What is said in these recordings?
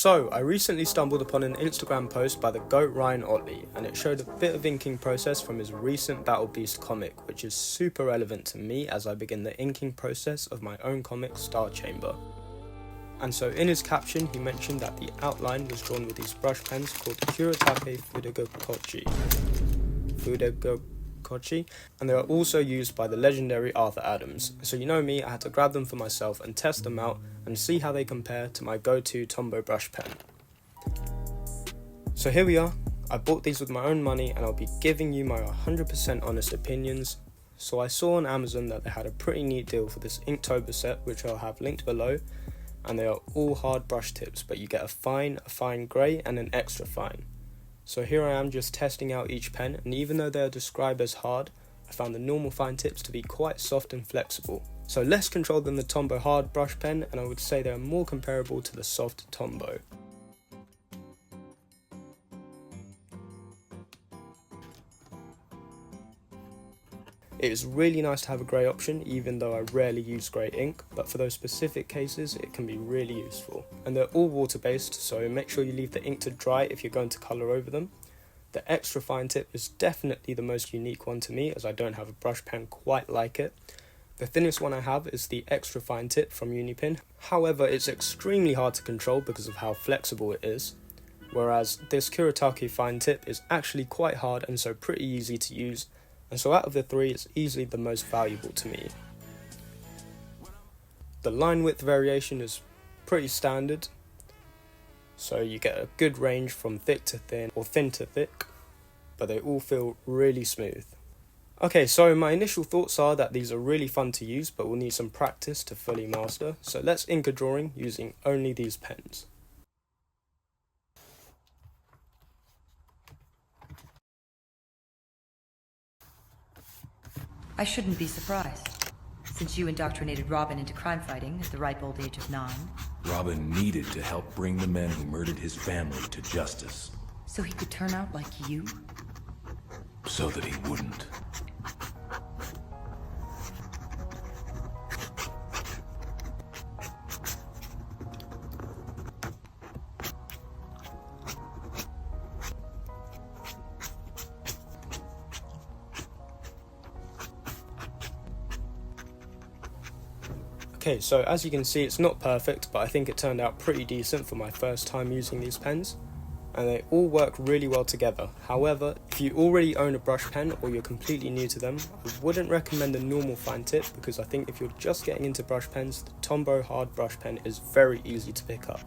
So, I recently stumbled upon an Instagram post by the GOAT Ryan Otley, and it showed a bit of inking process from his recent Battle Beast comic, which is super relevant to me as I begin the inking process of my own comic, Star Chamber. And so in his caption, he mentioned that the outline was drawn with these brush pens called kuretake fudegokochi, and they are also used by the legendary Arthur Adams. So you know me, I had to grab them for myself and test them out and see how they compare to my go-to tombow brush pen. So here we are. I bought these with my own money and I'll be giving you my 100% honest opinions. So I saw on Amazon that they had a pretty neat deal for this Inktober set, which I'll have linked below, and they are all hard brush tips, but you get a fine grey and an extra fine. So here I am just testing out each pen, and even though they are described as hard, I found the normal fine tips to be quite soft and flexible. So less controlled than the Tombow hard brush pen, and I would say they are more comparable to the soft Tombow. It is really nice to have a grey option, even though I rarely use grey ink, but for those specific cases it can be really useful. And they're all water based, so make sure you leave the ink to dry if you're going to colour over them. The extra fine tip is definitely the most unique one to me, as I don't have a brush pen quite like it. The thinnest one I have is the extra fine tip from Unipin, however it's extremely hard to control because of how flexible it is. Whereas this kuretake fine tip is actually quite hard and so pretty easy to use. And so out of the three, it's easily the most valuable to me. The line width variation is pretty standard, so you get a good range from thick to thin or thin to thick, but they all feel really smooth. Okay, so my initial thoughts are that these are really fun to use, but we'll need some practice to fully master, so let's ink a drawing using only these pens. I shouldn't be surprised, since you indoctrinated Robin into crime fighting at the ripe old age of 9. Robin needed to help bring the men who murdered his family to justice. So he could turn out like you? So that he wouldn't. Okay, so as you can see, it's not perfect, but I think it turned out pretty decent for my first time using these pens, and they all work really well together. However, if you already own a brush pen or you're completely new to them, I wouldn't recommend the normal fine tip, because I think if you're just getting into brush pens, the Tombow hard brush pen is very easy to pick up.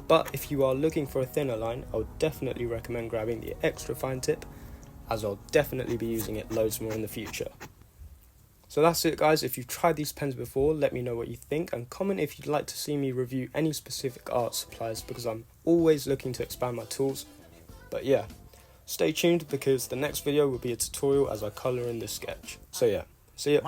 But if you are looking for a thinner line, I would definitely recommend grabbing the extra fine tip, as I'll definitely be using it loads more in the future. So that's it guys. If you've tried these pens before, let me know what you think, and comment if you'd like to see me review any specific art supplies, because I'm always looking to expand my tools. But yeah, stay tuned because the next video will be a tutorial as I colour in this sketch. So yeah, see ya.